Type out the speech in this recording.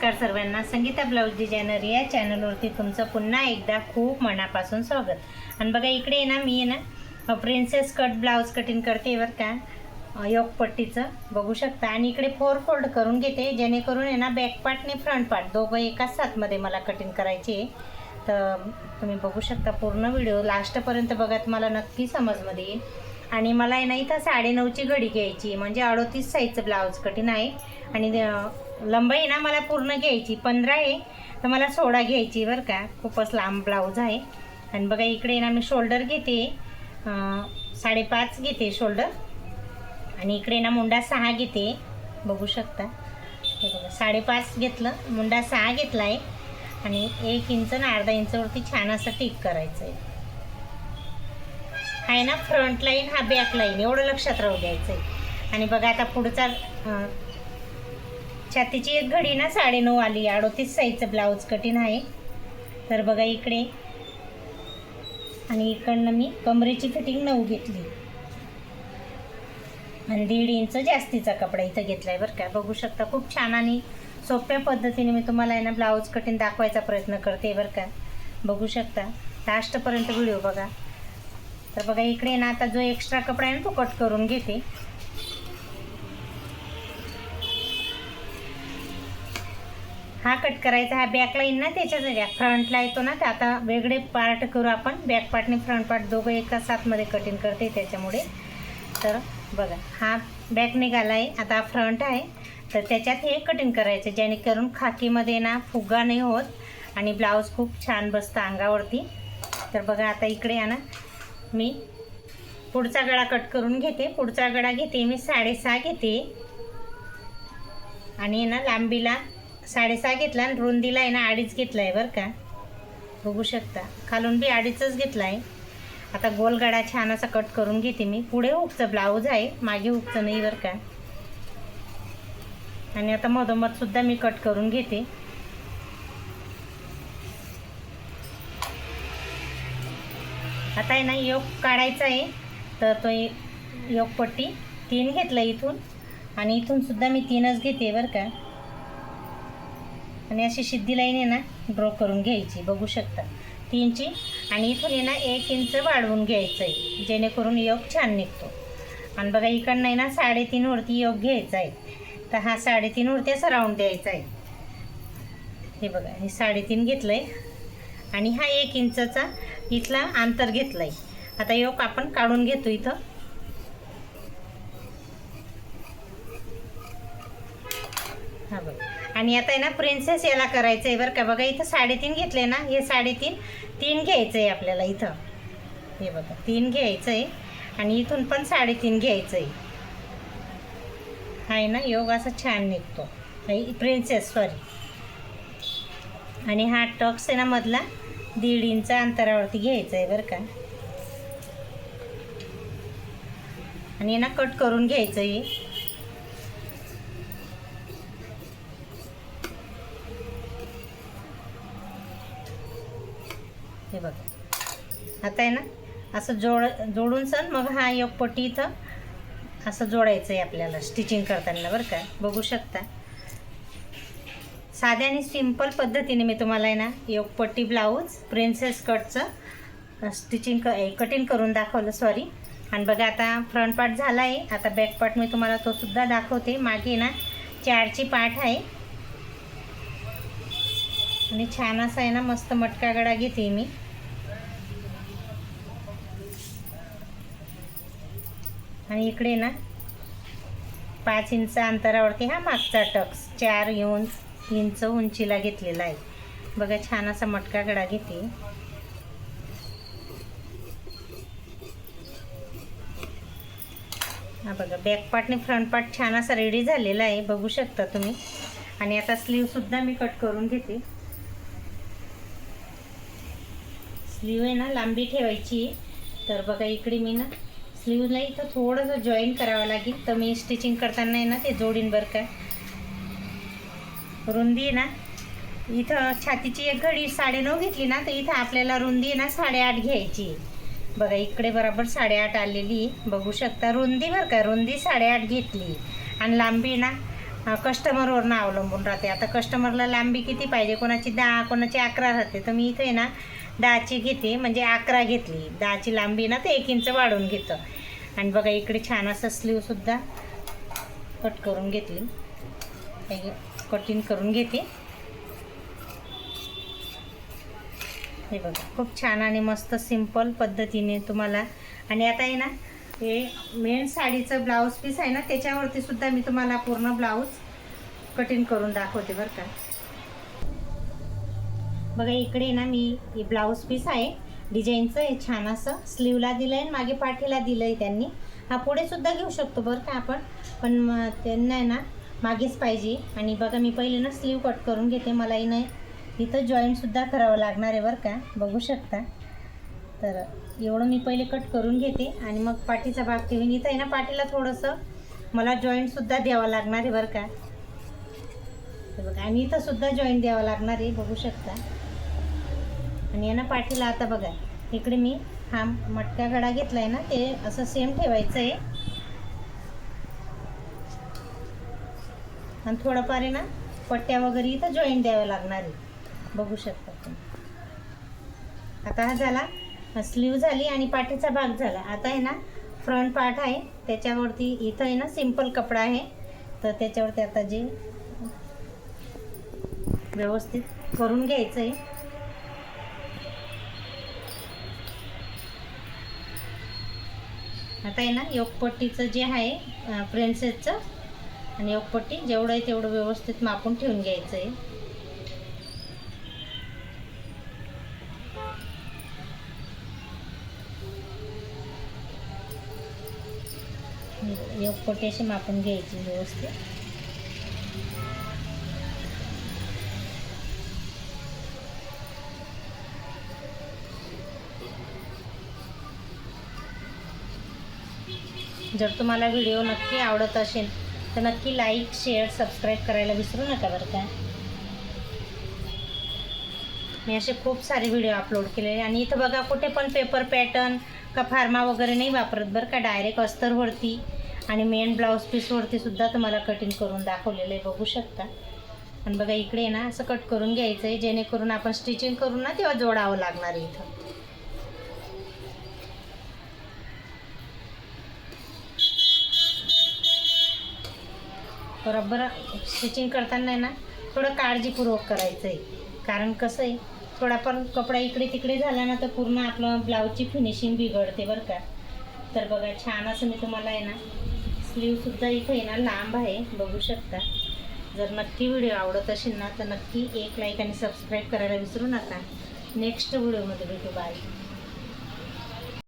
नमस्कार सर्वांना, Sangeeta blouse designer या चॅनलवरती तुमचं पुन्हा एकदा खूप मनापासून स्वागत. आणि बघा इकडे ना मी ना प्रिन्सेस कट ब्लाऊज कटिंग करते बरं का, योक पट्टीचं बघू शकता. आणि इकडे 4 फोल्ड करून घेते, जेणेकरून आहे ना बॅक पार्ट आणि फ्रंट पार्ट दोघं एकाच साथमध्ये मला कटिंग करायची आहे. तर तुम्ही बघू शकता पूर्ण व्हिडिओ लास्टपर्यंत बघा, तुम्हाला नक्की समजमध्ये येईल. आणि मला आहे ना इथं 9.5ची घडी घ्यायची, म्हणजे 38 साईजचं ब्लाऊज कटिंग आहे. आणि लंबाई ना मला पूर्ण घ्यायची 15 आहे, तर मला 16 घ्यायची बरं का, खूपच लांब ब्लाऊज आहे. आणि बघा इकडे ना मी शोल्डर घेते 5.5 घेते शोल्डर. आणि इकडे ना मुंडा 6 घेते, बघू शकता. हे बघा 5.5 घेतलं, मुंडा 6 घेतला आहे. आणि 1 इंच आणि अर्धा इंचवरती छान असं टिक करायचं आहे. आहे ना फ्रंट लाईन, हा बॅक लाईन, एवढं लक्षात राहू द्यायचं आहे. आणि बघा आता पुढचा छातीची एक घडी ना 9.5 आली, 38 साईजचं ब्लाऊज कटिंग आहे. तर बघा इकडे आणि इकडनं मी कमरेची फिटिंग 9 घेतली आणि 1.5 इंच जास्तीचा कपडा इथं घेतला आहे बरं का. बघू शकता खूप छान आणि सोप्या पद्धतीने मी तुम्हाला आहे ना ब्लाऊज कटिंग दाखवायचा प्रयत्न करते बरं का. बघू शकता लास्टपर्यंत व्हिडिओ बघा. तर बघा इकडे ना आता जो एक्स्ट्रा कपडा आहे ना तो कट करून घेते. हा कट करायचा, हा बॅक लाईन ना त्याच्याच फ्रंटला येतो ना, तर आता वेगळे पार्ट करू आपण. बॅक पार्ट आणि फ्रंट पार्ट दोघं एका साथमध्ये कटिंग करते त्याच्यामुळे. तर बघा हा बॅक निघाला आहे, आता फ्रंट आहे. तर त्याच्यात हे कटिंग करायचं, जेणेकरून खाकीमध्ये ना फुगा नाही होत आणि ब्लाऊज खूप छान बसतं अंगावरती. तर बघा आता इकडे आहे ना मी पुढचा गळा कट करून घेते. पुढचा गळा घेते मी 6.5 घेते. आणि ना लांबीला 6.5 घेतला आणि रुंदीला आहे ना 2.5 घेतला आहे बरं का. बघू शकता खालून बी 2.5च घेतला आहे. आता गोल गळा छान असा कट करून घेते मी. पुढे हुकचं ब्लाऊज आहे, मागे हुकचं नाही बरं का. आणि आता मधोमध सुद्धा मी कट करून घेते. आता आहे ना योक काढायचा आहे, तर तो योक पट्टी 3 घेतला इथून, आणि इथून सुद्धा मी 3च घेते बरं का. आणि अशी सिद्धी लाईन आहे ना ड्रॉ करून घ्यायची, बघू शकता 3ची. आणि इथून आहे ना 1 इंच वाढवून घ्यायचं आहे, जेणेकरून योग छान निघतो. आणि बघा इकडनं आहे ना 3.5 वरती योग घ्यायचा आहे. तर हा 3.5 वरती असा राऊंड द्यायचा आहे. हे बघा हे 3.5 घेतलं आहे आणि हा 1 इंचचा इथला अंतर घेतलं आहे. आता योग आपण काढून घेतो इथं. हा बघा. आणि आता आहे ना प्रिन्सेस याला करायचं आहे बरं का. बघा इथं 3.5 घेतले ना, हे 3 घ्यायचं आहे आपल्याला इथं. हे बघा 3 घ्यायचं आहे आणि इथून पण 3.5 घ्यायचं आहे. आहे ना योग असा छान निघतो प्रिन्सेस, सॉरी. आणि हा टक्स आहे ना मधला 1.5 इंच अंतरावरती घ्यायचं आहे बरं का. आणि ना कट करून घ्यायचं आहे. हे बघा आता आहे ना असं जोडून सण मग हा योग पट्टी इथं असं जोडायचं आहे आपल्याला स्टिचिंग करताना बरं का. बघू शकता साध्या आणि सिंपल पद्धतीने मी तुम्हाला आहे ना योग पट्टी ब्लाऊज प्रिन्सेस कटचं कटिंग करून दाखवलं, सॉरी. आणि बघा आता फ्रंट पार्ट झाला आहे, आता बॅक पार्ट मी तुम्हाला तो सुद्धा दाखवते. मागे ना 4ची पाठ आहे. आणि छान असा आहे ना मस्त मटका गळा घेते मी. आणि इकडे ना 5 इंच अंतरावरती हा मागचा टक्स 4 इंच उंचीला घेतलेला आहे. बघा छान असा मटका गळा घेते. हा बघा बॅक पार्ट आणि फ्रंट पार्ट छान असा रेडी झालेला आहे, बघू शकता तुम्ही. आणि आता स्लीवसुद्धा मी कट करून घेते. स्लीव आहे ना लांबी ठेवायची. तर बघा इकडे मी ना स्लीवला इथं थोडंसं जॉईन करावं लागेल, तर मी स्टिचिंग करताना आहे ना ते जोडीन बरं का. रुंदी आहे ना इथं छातीची एक घडी 9.5 घेतली ना, तर इथं आपल्याला रुंदी आहे ना 8.5 घ्यायची. बघा इकडे बरोबर 8.5 आलेली, बघू शकता रुंदी बरं का. रुंदी 8.5 घेतली आणि लांबी ना कस्टमरवरनं अवलंबून राहते. आता कस्टमरला लांबी किती पाहिजे, कोणाची 10 कोणाची 11 राहते, तर मी इथे आहे ना 10ची घेते, म्हणजे 11 घेतली. 10ची लांबी ना ते 1 इंच वाढवून घेतं. आणि बघा इकडे छान असं स्लीवसुद्धा कट करून घेतली, कटिंग करून घेते. हे बघा खूप छान आणि मस्त सिंपल पद्धतीने तुम्हाला. आणि आता आहे ना हे मेन साडीचं ब्लाऊज पीस आहे ना, त्याच्यावरती सुद्धा मी तुम्हाला पूर्ण ब्लाऊज कटिंग करून दाखवते बरं का. बघा इकडे ना मी हे ब्लाऊज पीस आहे डिझाईनचं, हे छान असं स्लीवला दिलं आहे, मागे पाठीला दिलं आहे त्यांनी. हा पुढे सुद्धा घेऊ शकतो बरं का आपण, पण त्यांना आहे ना मागेच पाहिजे. आणि बघा मी पहिले ना स्लीव कट करून घेते, मला इथं जॉईंटसुद्धा करावं लागणार आहे बरं का, बघू शकता. तर एवढं मी पहिले कट करून घेते आणि मग पाठीचा भाग ठेवून इथं आहे ना पाठीला थोडंसं मला जॉईंटसुद्धा द्यावं लागणार आहे बरं का. हे बघा आणि इथं सुद्धा जॉईंट द्यावं लागणार आहे, बघू शकता. आणि आहे ना पाठीला आता बघा इकडे मी हा मटका गळा घेतला आहे ना, ते असं सेम ठेवायचं आहे. आणि थोडंफार आहे ना पट्ट्या वगैरे इथं जॉईंट द्यावं लागणार आहे, बघू शकता तुम्ही. आता हा झाला स्लीव झाली आणि पाठीचा भाग झाला. आता आहे ना फ्रंट पार्ट आहे, त्याच्यावरती इथं आहे ना सिंपल कपडा आहे, तर त्याच्यावरती आता जे व्यवस्थित करून घ्यायचं आहे. आता आहे ना योगपट्टीचं जे आहे प्रिन्सेसचं, आणि योगपट्टी जेवढं आहे तेवढं व्यवस्थित मापून ठेवून घ्यायचं आहे. योगपट्टी अशी मापून घ्यायची व्यवस्थित. जर तुम्हाला व्हिडिओ नक्की आवडत असेल तर नक्की लाईक शेअर सबस्क्राईब करायला विसरू नका बरं का. मी असे खूप सारे व्हिडिओ अपलोड केलेले. आणि इथं बघा कुठे पण पेपर पॅटर्न का फार्मा वगैरे नाही वापरत बरं का, डायरेक्ट अस्तरवरती आणि मेन ब्लाऊज पीसवरती सुद्धा तुम्हाला कटिंग करून दाखवलेलं आहे, बघू शकता. आणि बघा इकडे ना असं कट करून घ्यायचं आहे, जेणेकरून आपण स्टिचिंग करून ना तेव्हा जोडावं लागणार आहे. इथं बरोबर स्टिचिंग करताना ना थोडं काळजीपूर्वक करायचं आहे, कारण कसं आहे थोडाफार कपडा इकडे तिकडे झाला ना तर पूर्ण आपलं ब्लाऊजची फिनिशिंग बिघडते बरं का. तर बघा छान असं मी तुम्हाला आहे ना स्लीवसुद्धा इथे आहे ना लांब आहे, बघू शकता. जर नक्की व्हिडिओ आवडत असेल ना तर नक्की एक लाईक आणि सबस्क्राईब करायला विसरू नका. नेक्स्ट व्हिडिओमध्ये भेटू, बाय.